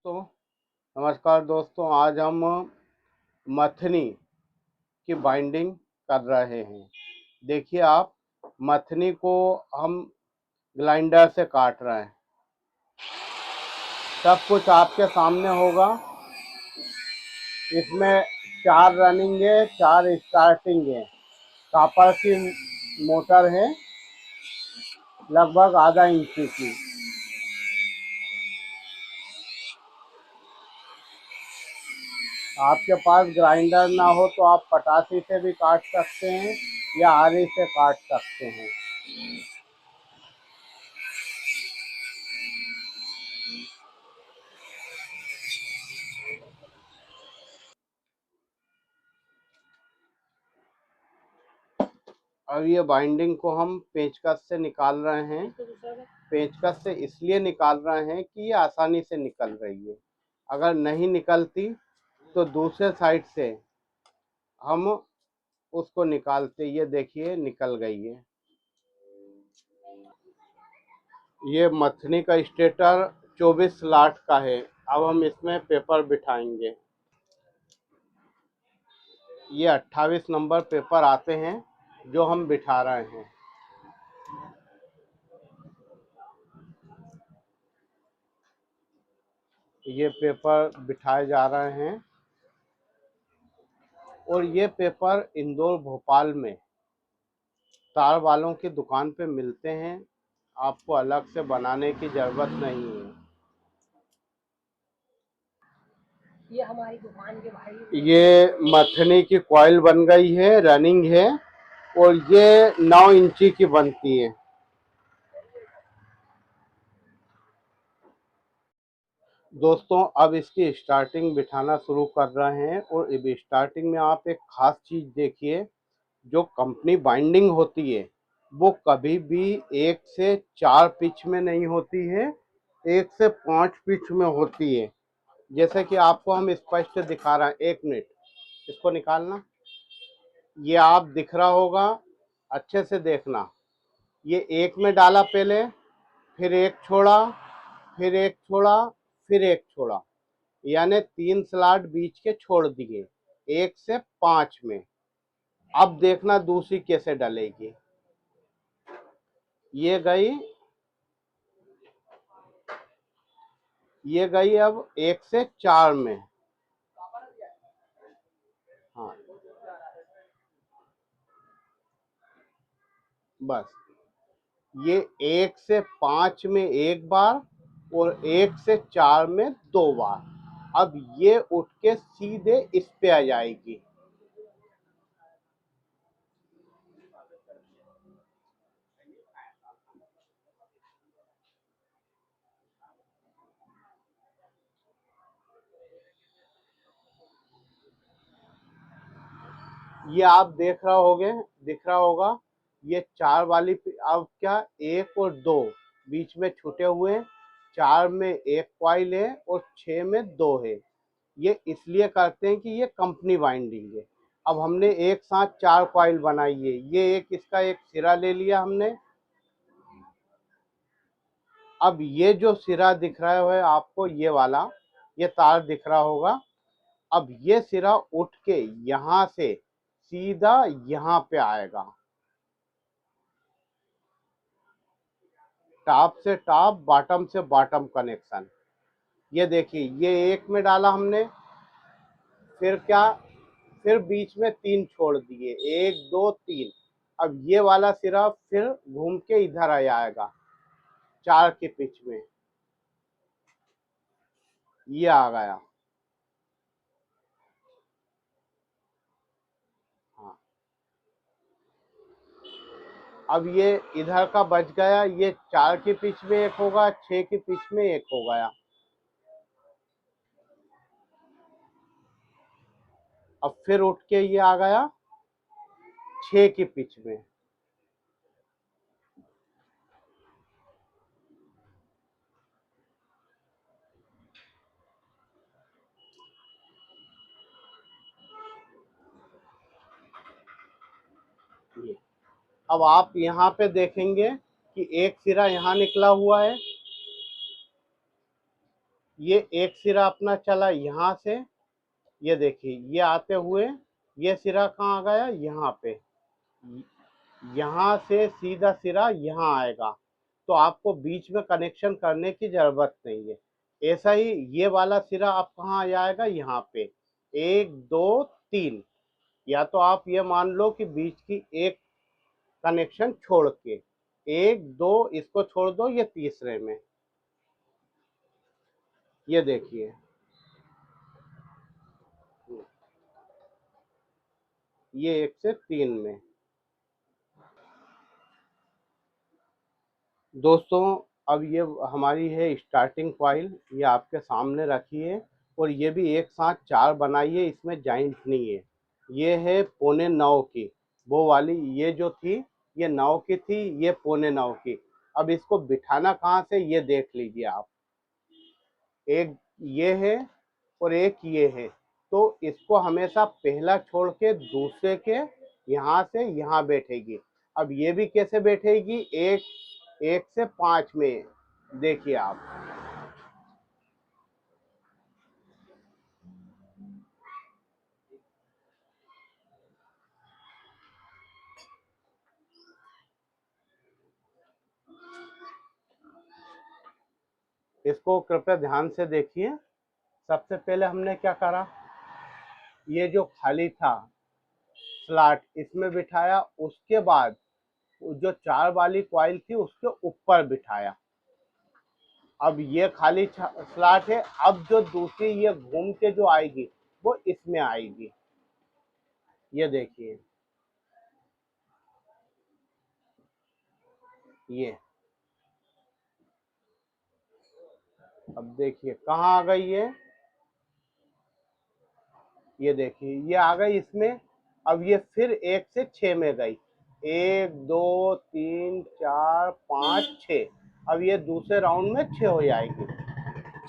दोस्तों, नमस्कार दोस्तों। आज हम मथनी की बाइंडिंग कर रहे हैं। देखिए आप, मथनी को हम ग्राइंडर से काट रहे हैं। सब कुछ आपके सामने होगा। इसमें 4 रनिंग है, 4 स्टार्टिंग है। कॉपर की मोटर है, लगभग आधा इंची की। आपके पास ग्राइंडर ना हो तो आप पटासी से भी काट सकते हैं या आरी से काट सकते हैं। अब ये बाइंडिंग को हम पेंचकस से निकाल रहे हैं। पेंचकस से इसलिए निकाल रहे हैं कि ये आसानी से निकल रही है। अगर नहीं निकलती तो दूसरे साइड से हम उसको निकालते। ये देखिए निकल गई है। ये मथनी का स्टेटर 24 स्लॉट का है। अब हम इसमें पेपर बिठाएंगे। ये 28 नंबर पेपर आते हैं जो हम बिठा रहे हैं। ये पेपर बिठाए जा रहे हैं और ये पेपर इंदौर भोपाल में तार वालों की दुकान पे मिलते हैं। आपको अलग से बनाने की ज़रूरत नहीं है। ये हमारी दुकान के भाई ये मथनी की कॉइल बन गई है, रनिंग है और ये 9 इंची की बनती है। दोस्तों, अब इसकी स्टार्टिंग बिठाना शुरू कर रहे हैं और स्टार्टिंग में आप एक खास चीज़ देखिए। जो कंपनी बाइंडिंग होती है वो कभी भी 1 से 4 पिच में नहीं होती है, 1 से 5 पिच में होती है। जैसे कि आपको हम स्पष्ट दिखा रहे हैं। 1 मिनट, इसको निकालना। ये आप दिख रहा होगा, अच्छे से देखना। ये 1 में डाला पहले, फिर 1 छोड़ा, फिर 1 छोड़ा, फिर 1 छोड़ा, यानी 3 स्लॉट बीच के छोड़ दिए 1 से 5 में। अब देखना दूसरी कैसे डलेगी। ये गई, ये गई अब 1 से 4 में। हाँ, बस ये 1 से 5 में एक बार और 1 से 4 में 2 बार। अब ये उठ के सीधे इस पे आ जाएगी। ये आप देख रहा होगे, दिख रहा होगा। ये 4 वाली अब क्या, 1 और 2 बीच में छूटे हुए हैं। 4 में 1 कॉइल है और 6 में 2 है। ये इसलिए करते हैं कि ये कंपनी बाइंडिंग है। अब हमने एक साथ 4 कॉइल बनाई है। ये एक इसका एक सिरा ले लिया हमने। अब ये जो सिरा दिख रहा है आपको, ये वाला, ये तार दिख रहा होगा। अब ये सिरा उठ के यहाँ से सीधा यहाँ पे आएगा। टॉप से टॉप, बॉटम से बॉटम कनेक्शन। ये देखिए, ये 1 में डाला हमने, फिर क्या, फिर बीच में 3 छोड़ दिए, 1 2 3। अब ये वाला सिरा फिर घूम के इधर आ जाएगा 4 के पिच में। ये आ गया। हाँ, अब ये इधर का बच गया। ये 4 की पिच में एक होगा, 6 की पिच में एक हो गया। अब फिर उठ के ये आ गया 6 की पिच में। ये अब आप यहाँ पे देखेंगे कि एक सिरा यहाँ निकला हुआ है ये एक सिरा अपना चला यहाँ से, ये देखिए ये आते हुए ये सिरा कहाँ गया, यहाँ पे, यहाँ से सीधा सिरा यहाँ आएगा, तो आपको बीच में कनेक्शन करने की जरूरत नहीं है। ऐसा ही ये वाला सिरा अब कहाँ आ जाएगा, यहाँ पे, एक दो तीन, या तो आप ये मान लो कि बीच की एक कनेक्शन छोड़ के, एक दो इसको छोड़ दो, ये तीसरे में, ये देखिए, ये एक से तीन में। दोस्तों अब ये हमारी है स्टार्टिंग कॉइल, ये आपके सामने रखी है, और ये भी एक साथ चार बनाई है, इसमें जॉइंट नहीं है। ये है पौने 9 की, वो वाली ये जो थी ये 9 की थी, ये पौने 9 की। अब इसको बिठाना कहाँ से, ये देख लीजिए आप, एक ये है और एक ये है, तो इसको हमेशा पहला छोड़ के दूसरे के यहाँ से यहाँ बैठेगी। अब ये भी कैसे बैठेगी, एक एक से पाँच में, देखिए आप, इसको कृपया ध्यान से देखिए। सबसे पहले हमने क्या करा, ये जो खाली था स्लॉट इसमें बिठाया, उसके बाद जो चार वाली कॉइल थी उसके ऊपर बिठाया। अब ये खाली स्लॉट है, अब जो दूसरी ये घूम के जो आएगी वो इसमें आएगी, ये देखिए, ये अब देखिए कहाँ आ गई ये देखिए ये आ गई इसमें। अब ये फिर एक से छह में गई, एक दो तीन चार पाँच छः, अब ये दूसरे राउंड में छह हो जाएगी।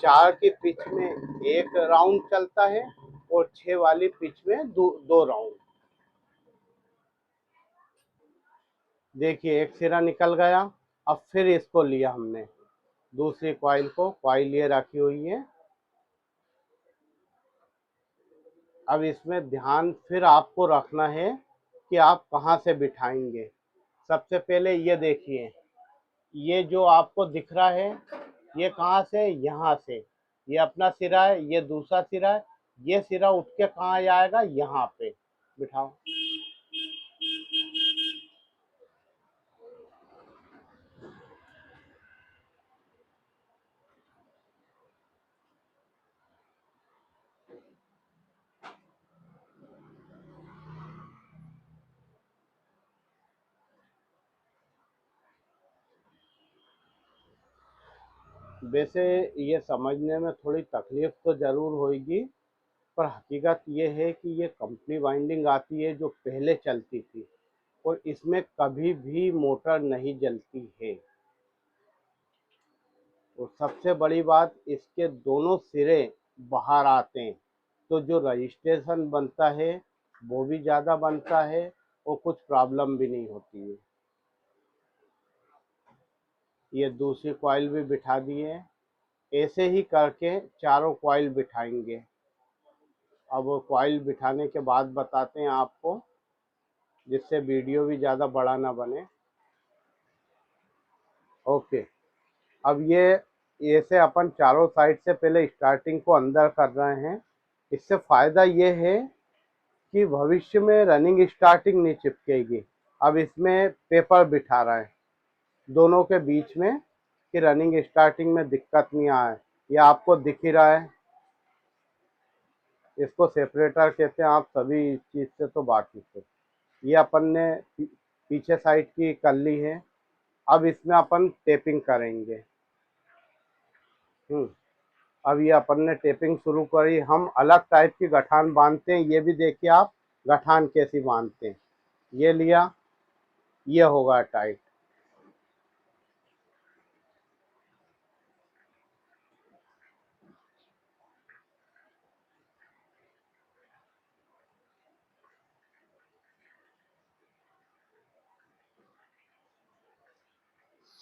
चार की पिच में एक राउंड चलता है और छह वाली पिच में दो राउंड। देखिए एक सिरा निकल गया। अब फिर इसको लिया हमने, दूसरी कॉइल को, कॉइल ये रखी हुई है। अब इसमें ध्यान फिर आपको रखना है कि आप कहाँ से बिठाएंगे। सबसे पहले ये देखिए, ये जो आपको दिख रहा है ये कहाँ से, यहाँ से, ये अपना सिरा है, ये दूसरा सिरा है, ये सिरा उठ के कहाँ जाएगा, यहाँ पे बिठाओ। वैसे ये समझने में थोड़ी तकलीफ तो जरूर होगी, पर हकीकत ये है कि ये कंपनी वाइंडिंग आती है जो पहले चलती थी, और इसमें कभी भी मोटर नहीं जलती है। और सबसे बड़ी बात, इसके दोनों सिरे बाहर आते हैं, तो जो रजिस्ट्रेशन बनता है वो भी ज़्यादा बनता है और कुछ प्रॉब्लम भी नहीं होती है। ये दूसरी कॉइल भी बिठा दिए, ऐसे ही करके चारों कॉइल बिठाएंगे। अब वो कॉइल बिठाने के बाद बताते हैं आपको, जिससे वीडियो भी ज़्यादा बड़ा ना बने। ओके, अब ये ऐसे अपन चारों साइड से पहले स्टार्टिंग को अंदर कर रहे हैं। इससे फ़ायदा ये है कि भविष्य में रनिंग स्टार्टिंग नहीं चिपकेगी। अब इसमें पेपर बिठा रहा है दोनों के बीच में, कि रनिंग स्टार्टिंग में दिक्कत नहीं आए। ये आपको दिख ही रहा है, इसको सेपरेटर कहते हैं, आप सभी चीज़ से तो वाकिफ हो। ये अपन ने पीछे साइड की कर ली है। अब इसमें अपन टेपिंग करेंगे। अब ये अपन ने टेपिंग शुरू करी। हम अलग टाइप की गठान बांधते हैं, ये भी देखिए आप गठान कैसी बांधते हैं। ये लिया, ये होगा टाइट।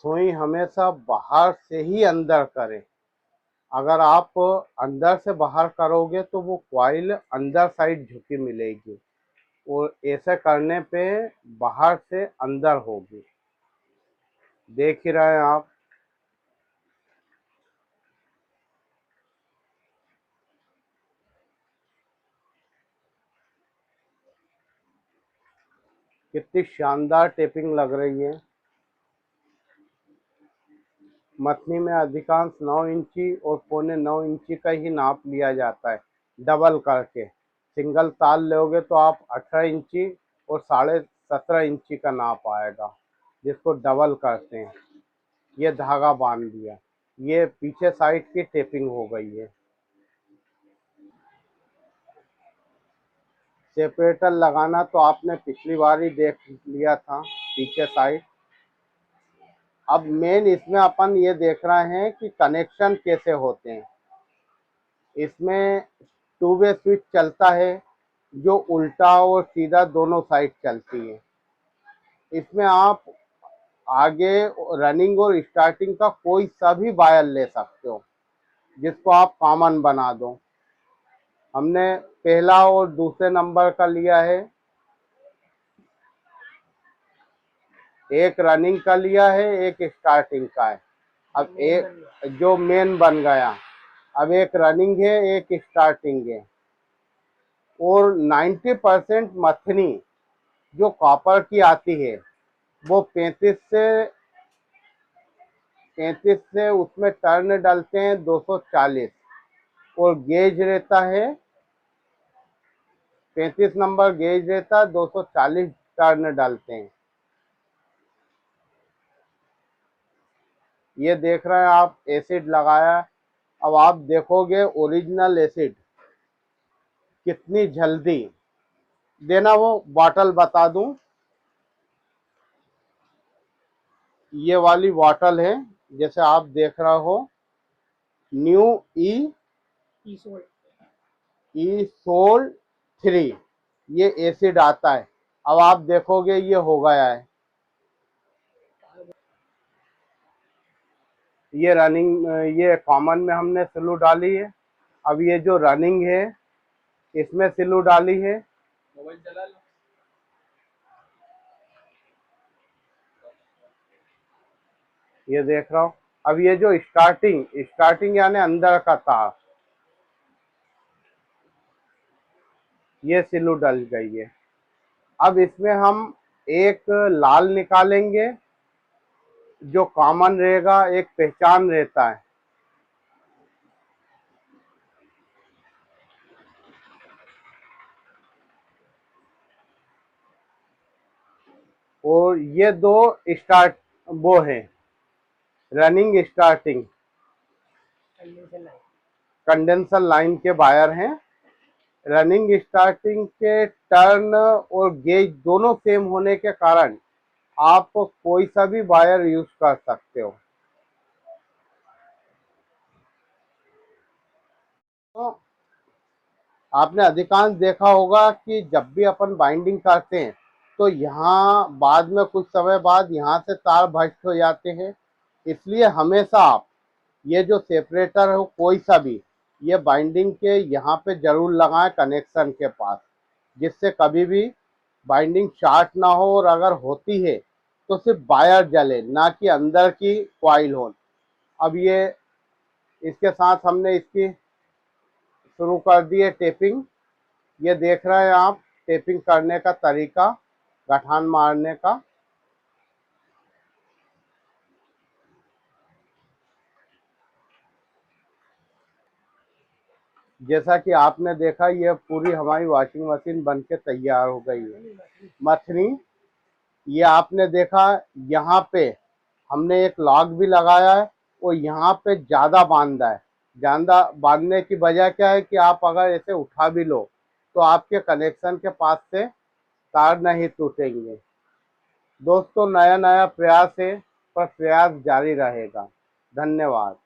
सुई हमेशा बाहर से ही अंदर करें, अगर आप अंदर से बाहर करोगे तो वो कॉइल अंदर साइड झुकी मिलेगी, और ऐसे करने पे बाहर से अंदर होगी। देख ही रहे हैं आप। कितनी शानदार टेपिंग लग रही है। मथनी में अधिकांश 9 इंची और पौने 9 इंची का ही नाप लिया जाता है डबल करके। सिंगल तार लोगे तो आप 18 इंची और 17.5 इंची का नाप आएगा, जिसको डबल करते हैं। ये धागा बांध दिया, ये पीछे साइड की टेपिंग हो गई है। सेपरेटर लगाना तो आपने पिछली बार ही देख लिया था, पीछे साइड। अब मेन इसमें अपन ये देख रहे हैं कि कनेक्शन कैसे होते हैं। इसमें 2 वे स्विच चलता है, जो उल्टा और सीधा दोनों साइड चलती है। इसमें आप आगे रनिंग और स्टार्टिंग का कोई सा भी वायर ले सकते हो, जिसको आप कॉमन बना दो। हमने पहला और दूसरे नंबर का लिया है, एक रनिंग का लिया है, एक स्टार्टिंग का है। अब एक जो मेन बन गया, अब एक रनिंग है, एक स्टार्टिंग है। और 90% मथनी जो कॉपर की आती है वो 35 से उसमें टर्न डालते हैं 240, और गेज रहता है 35 नंबर गेज रहता है, 240 टर्न डालते हैं। ये देख रहे हैं आप, एसिड लगाया। अब आप देखोगे ओरिजिनल एसिड कितनी जल्दी देना। वो बॉटल बता दूं, ये वाली बॉटल है, जैसे आप देख रहे हो, न्यू ई सोल 3, ये एसिड आता है। अब आप देखोगे ये हो गया है, ये रनिंग, ये कॉमन में हमने स्लू डाली है। अब ये जो रनिंग है इसमें स्लू डाली है। मोबाइल चला लो। ये देख रहा हूँ। अब ये जो स्टार्टिंग यानी अंदर का तार, ये स्लू डल गई है। अब इसमें हम एक लाल निकालेंगे, जो कॉमन रहेगा, एक पहचान रहता है। और ये दो स्टार्ट वो है रनिंग स्टार्टिंग कंडेंसर लाइन के वायर हैं। रनिंग स्टार्टिंग के टर्न और गेज दोनों सेम होने के कारण आप कोई सा भी वायर यूज कर सकते हो। तो आपने अधिकांश देखा होगा कि जब भी अपन बाइंडिंग करते हैं तो यहाँ बाद में कुछ समय बाद यहाँ से तार भस्ट हो जाते हैं। इसलिए हमेशा आप ये जो सेपरेटर हो कोई सा भी, ये बाइंडिंग के यहाँ पे जरूर लगाएं कनेक्शन के पास, जिससे कभी भी बाइंडिंग शॉर्ट ना हो, और अगर होती है तो सिर्फ वायर जले, ना कि अंदर की कॉइल हो। अब ये इसके साथ हमने इसकी शुरू कर दी है टेपिंग। ये देख रहे हैं आप टेपिंग करने का तरीका, गठान मारने का। जैसा कि आपने देखा, ये पूरी हमारी वॉशिंग मशीन बनके तैयार हो गई है। मथनी, ये आपने देखा, यहाँ पे हमने एक लॉक भी लगाया है, और यहाँ पे ज्यादा बांधा है। ज्यादा बांधने की वजह क्या है कि आप अगर ऐसे उठा भी लो तो आपके कनेक्शन के पास से तार नहीं टूटेंगे। दोस्तों, नया नया प्रयास है, पर प्रयास जारी रहेगा। धन्यवाद।